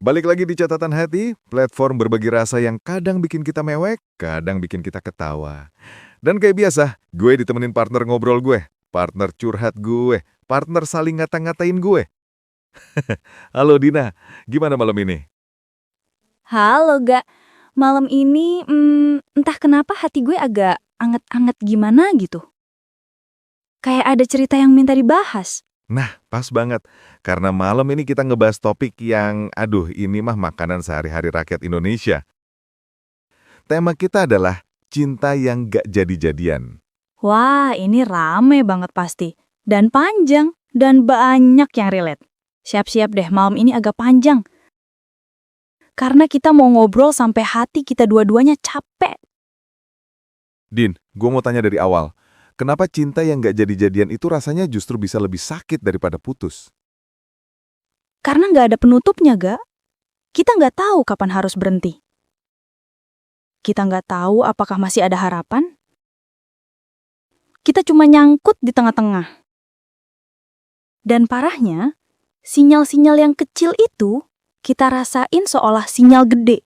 Balik lagi di Catatan Hati, platform berbagi rasa yang kadang bikin kita mewek, kadang bikin kita ketawa. Dan kayak biasa, gue ditemenin partner ngobrol gue, partner curhat gue, partner saling ngata-ngatain gue. Halo Dina, gimana malam ini? Halo, Gak. Malam ini, entah kenapa hati gue agak anget-anget gimana gitu. Kayak ada cerita yang minta dibahas. Nah, pas banget. Karena malam ini kita ngebahas topik yang, aduh ini mah makanan sehari-hari rakyat Indonesia. Tema kita adalah cinta yang gak jadi-jadian. Wah, ini rame banget pasti. Dan panjang. Dan banyak yang relate. Siap-siap deh, malam ini agak panjang. Karena kita mau ngobrol sampai hati kita dua-duanya capek. Din, gue mau tanya dari awal. Kenapa cinta yang gak jadi-jadian itu rasanya justru bisa lebih sakit daripada putus? Karena nggak ada penutupnya, Gak. Kita nggak tahu kapan harus berhenti. Kita nggak tahu apakah masih ada harapan. Kita cuma nyangkut di tengah-tengah. Dan parahnya, sinyal-sinyal yang kecil itu kita rasain seolah sinyal gede.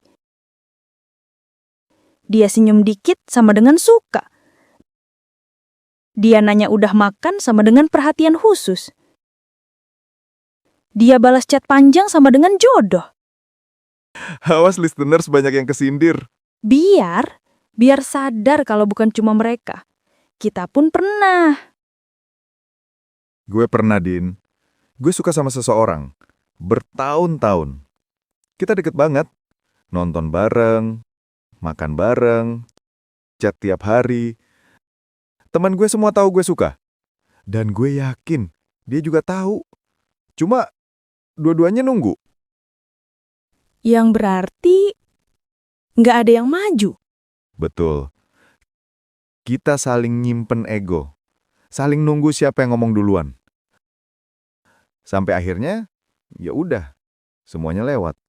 Dia senyum dikit sama dengan suka. Dia nanya udah makan sama dengan perhatian khusus. Dia balas chat panjang sama dengan jodoh. Awas listeners banyak yang kesindir. Biar sadar kalau bukan cuma mereka. Kita pun pernah. Gue pernah, Din. Gue suka sama seseorang. Bertahun-tahun. Kita deket banget. Nonton bareng, makan bareng, chat tiap hari. Teman gue semua tahu gue suka. Dan gue yakin dia juga tahu. Cuma dua-duanya nunggu. Yang berarti nggak ada yang maju. Betul. Kita saling nyimpen ego. Saling nunggu siapa yang ngomong duluan. Sampai akhirnya, ya udah, semuanya lewat.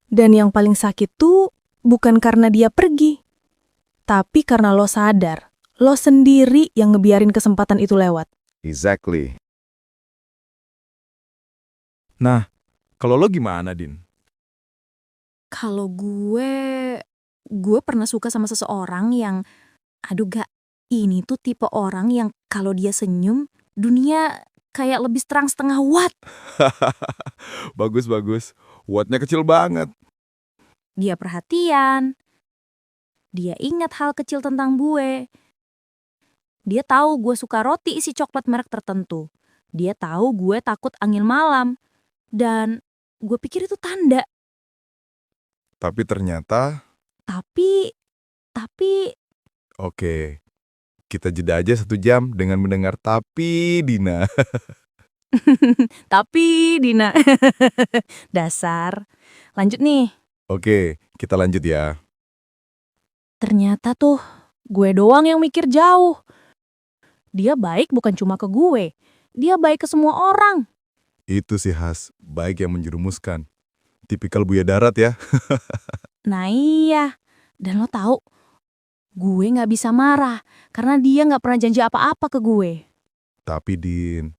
Dan yang paling sakit tuh bukan karena dia pergi. Tapi karena lo sadar, lo sendiri yang ngebiarin kesempatan itu lewat. Exactly. Nah, kalau lo gimana, Din? Kalau gue pernah suka sama seseorang yang, aduh Gak, ini tuh tipe orang yang kalau dia senyum, dunia kayak lebih terang setengah watt. Bagus. Wattnya kecil banget. Dia perhatian, dia ingat hal kecil tentang gue. Dia tahu gue suka roti isi coklat merek tertentu. Dia tahu gue takut angin malam. Dan gue pikir itu tanda. Tapi ternyata, Tapi, oke, kita jeda aja 1 jam dengan mendengar tapi, Dina. tapi Dina. Dasar. Lanjut nih. Oke, kita lanjut ya. Ternyata tuh gue doang yang mikir jauh. Dia baik bukan cuma ke gue. Dia baik ke semua orang. Itu sih khas, baik yang menjerumuskan. Tipikal buaya darat ya. Nah iya. Dan lo tahu, gue gak bisa marah. Karena dia gak pernah janji apa-apa ke gue. Tapi Din,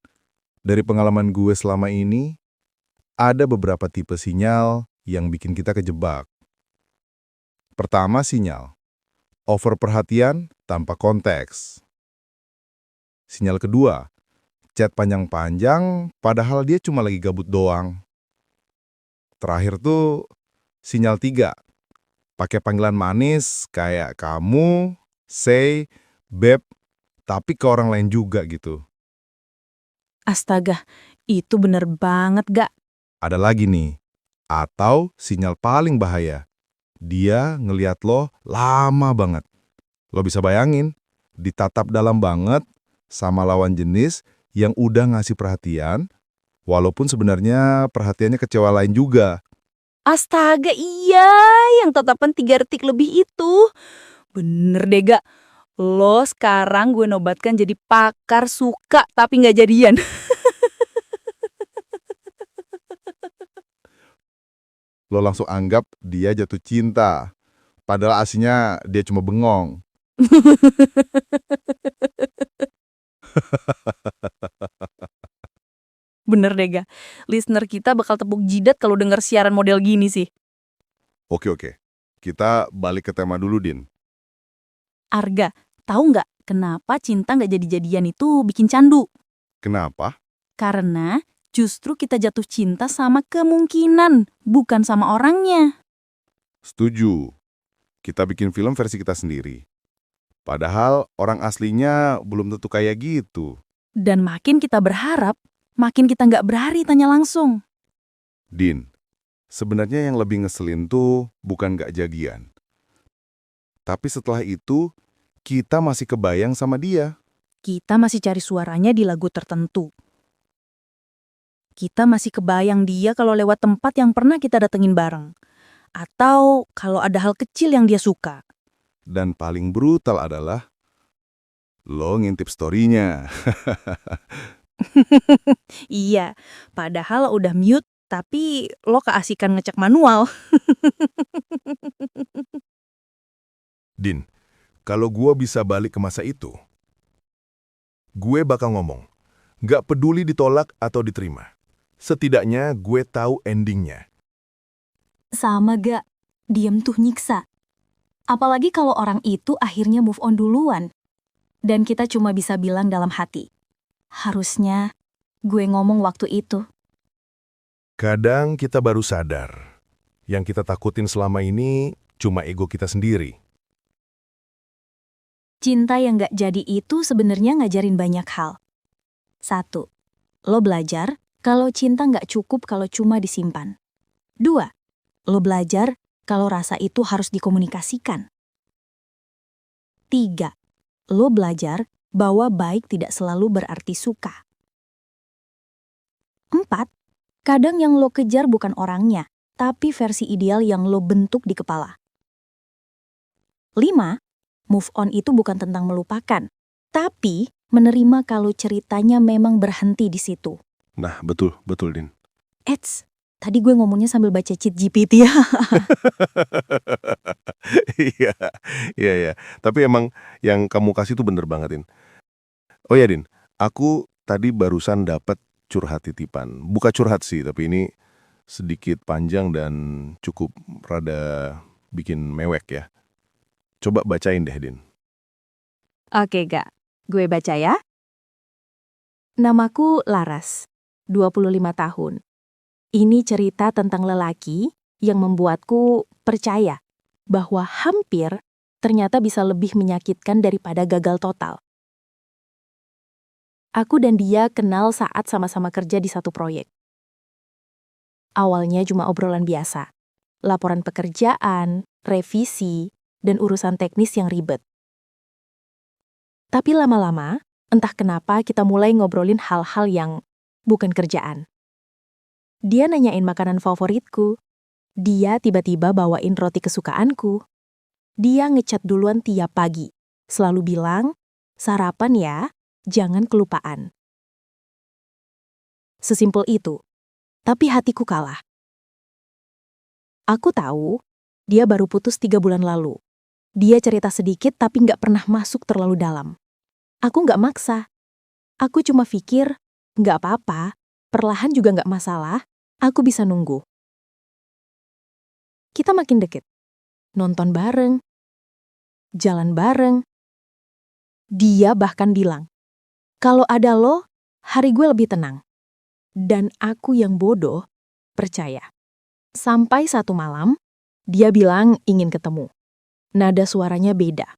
dari pengalaman gue selama ini, ada beberapa tipe sinyal yang bikin kita kejebak. Pertama sinyal, over perhatian tanpa konteks. Sinyal kedua, chat panjang-panjang padahal dia cuma lagi gabut doang. Terakhir tuh, sinyal 3, pakai panggilan manis kayak kamu, say, beb, tapi ke orang lain juga gitu. Astaga, itu bener banget, Gak. Ada lagi nih, atau sinyal paling bahaya. Dia ngeliat lo lama banget. Lo bisa bayangin, ditatap dalam banget sama lawan jenis yang udah ngasih perhatian, walaupun sebenarnya perhatiannya ke cewek lain juga. Astaga, iya, yang tatapan 3 detik lebih itu. Bener deh, Gak. Lo sekarang gue nobatkan jadi pakar suka tapi nggak jadian. Lo langsung anggap dia jatuh cinta. Padahal aslinya dia cuma bengong. Bener deh, Ga. Listener kita bakal tepuk jidat kalau denger siaran model gini sih. Oke. Kita balik ke tema dulu, Din. Arga, tahu nggak kenapa cinta nggak jadi-jadian itu bikin candu? Kenapa? Karena justru kita jatuh cinta sama kemungkinan, bukan sama orangnya. Setuju. Kita bikin film versi kita sendiri. Padahal orang aslinya belum tentu kayak gitu. Dan makin kita berharap, makin kita nggak berani tanya langsung. Din, sebenarnya yang lebih ngeselin tuh bukan nggak jadian. Tapi setelah itu, kita masih kebayang sama dia. Kita masih cari suaranya di lagu tertentu. Kita masih kebayang dia kalau lewat tempat yang pernah kita datengin bareng. Atau kalau ada hal kecil yang dia suka. Dan paling brutal adalah, lo ngintip story-nya. Iya, padahal udah mute, tapi lo keasikan ngecek manual. Din, kalau gua bisa balik ke masa itu, gue bakal ngomong, gak peduli ditolak atau diterima. Setidaknya gue tahu endingnya. Sama Ga, diem tuh nyiksa. Apalagi kalau orang itu akhirnya move on duluan. Dan kita cuma bisa bilang dalam hati, harusnya gue ngomong waktu itu. Kadang kita baru sadar, yang kita takutin selama ini cuma ego kita sendiri. Cinta yang gak jadi itu sebenarnya ngajarin banyak hal. 1. Lo belajar kalau cinta gak cukup kalau cuma disimpan. 2. Lo belajar kalau rasa itu harus dikomunikasikan. 3. Lo belajar bahwa baik tidak selalu berarti suka. 4. Kadang yang lo kejar bukan orangnya, tapi versi ideal yang lo bentuk di kepala. 5. Move on itu bukan tentang melupakan, tapi menerima kalau ceritanya memang berhenti di situ. Nah, betul Din. Eits, tadi gue ngomongnya sambil baca cheat GPT ya. Iya. Tapi emang yang kamu kasih tuh bener banget, Din. Oh ya, Din, aku tadi barusan dapat curhat titipan. Bukan curhat sih, tapi ini sedikit panjang dan cukup rada bikin mewek ya. Coba bacain deh, Din. Oke, Ga. Gue baca ya. Namaku Laras, 25 tahun. Ini cerita tentang lelaki yang membuatku percaya bahwa hampir ternyata bisa lebih menyakitkan daripada gagal total. Aku dan dia kenal saat sama-sama kerja di satu proyek. Awalnya cuma obrolan biasa, laporan pekerjaan, revisi, dan urusan teknis yang ribet. Tapi lama-lama, entah kenapa kita mulai ngobrolin hal-hal yang bukan kerjaan. Dia nanyain makanan favoritku. Dia tiba-tiba bawain roti kesukaanku. Dia ngechat duluan tiap pagi. Selalu bilang, sarapan ya, jangan kelupaan. Sesimpel itu. Tapi hatiku kalah. Aku tahu, dia baru putus 3 bulan lalu. Dia cerita sedikit tapi nggak pernah masuk terlalu dalam. Aku nggak maksa. Aku cuma pikir, nggak apa-apa, perlahan juga nggak masalah, aku bisa nunggu. Kita makin deket. Nonton bareng. Jalan bareng. Dia bahkan bilang, kalau ada lo, hari gue lebih tenang. Dan aku yang bodoh, percaya. Sampai satu malam, dia bilang ingin ketemu. Nada suaranya beda.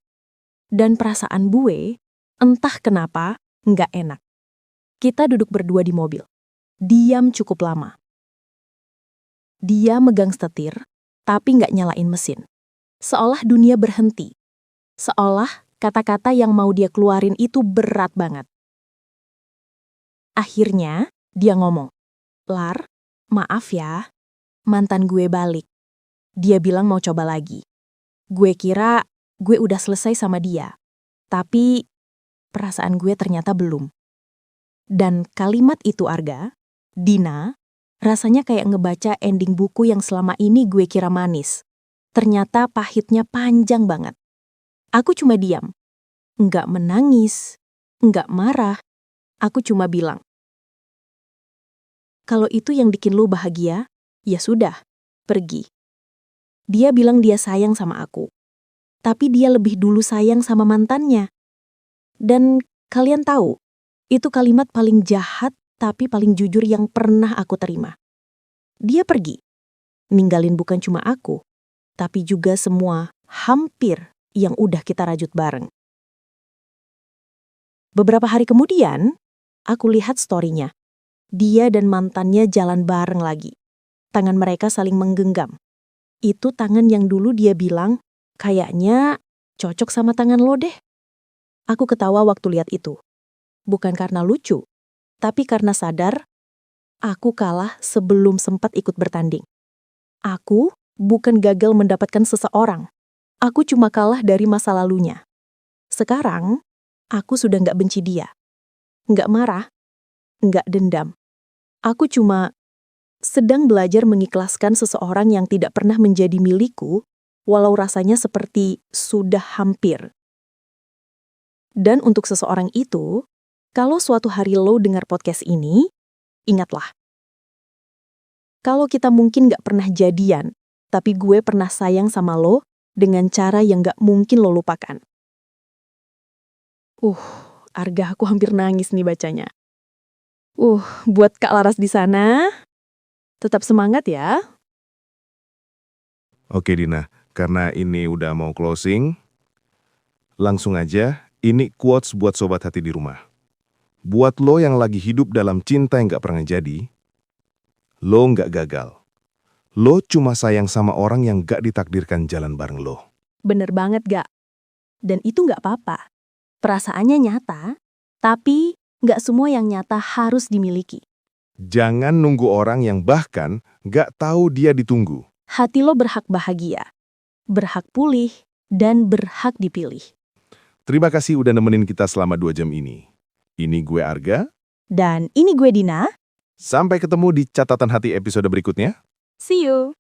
Dan perasaan gue, entah kenapa, nggak enak. Kita duduk berdua di mobil. Diam cukup lama. Dia megang setir, tapi nggak nyalain mesin. Seolah dunia berhenti. Seolah kata-kata yang mau dia keluarin itu berat banget. Akhirnya, dia ngomong, Lar, maaf ya, mantan gue balik. Dia bilang mau coba lagi. Gue kira gue udah selesai sama dia. Tapi perasaan gue ternyata belum. Dan kalimat itu, Arga, Dina, rasanya kayak ngebaca ending buku yang selama ini gue kira manis. Ternyata pahitnya panjang banget. Aku cuma diam. Nggak menangis, nggak marah. Aku cuma bilang, kalau itu yang bikin lo bahagia, ya sudah, pergi. Dia bilang dia sayang sama aku. Tapi dia lebih dulu sayang sama mantannya. Dan kalian tahu, itu kalimat paling jahat tapi paling jujur yang pernah aku terima. Dia pergi. Ninggalin bukan cuma aku, tapi juga semua hampir yang udah kita rajut bareng. Beberapa hari kemudian, aku lihat story-nya. Dia dan mantannya jalan bareng lagi. Tangan mereka saling menggenggam. Itu tangan yang dulu dia bilang, kayaknya cocok sama tangan lo deh. Aku ketawa waktu lihat itu. Bukan karena lucu, tapi karena sadar, aku kalah sebelum sempat ikut bertanding. Aku bukan gagal mendapatkan seseorang. Aku cuma kalah dari masa lalunya. Sekarang, aku sudah nggak benci dia. Nggak marah, nggak dendam. Aku cuma sedang belajar mengikhlaskan seseorang yang tidak pernah menjadi milikku, walau rasanya seperti sudah hampir. Dan untuk seseorang itu, kalau suatu hari lo dengar podcast ini, ingatlah. Kalau kita mungkin nggak pernah jadian, tapi gue pernah sayang sama lo dengan cara yang nggak mungkin lo lupakan. Arga, aku hampir nangis nih bacanya. Buat Kak Laras di sana, tetap semangat ya. Oke Dina, karena ini udah mau closing, langsung aja, ini quotes buat sobat hati di rumah. Buat lo yang lagi hidup dalam cinta yang gak pernah jadi, lo gak gagal. Lo cuma sayang sama orang yang gak ditakdirkan jalan bareng lo. Bener banget gak? Dan itu nggak apa-apa. Perasaannya nyata, tapi nggak semua yang nyata harus dimiliki. Jangan nunggu orang yang bahkan gak tahu dia ditunggu. Hati lo berhak bahagia, berhak pulih, dan berhak dipilih. Terima kasih udah nemenin kita selama 2 jam ini. Ini gue Arga. Dan ini gue Dina. Sampai ketemu di catatan hati episode berikutnya. See you!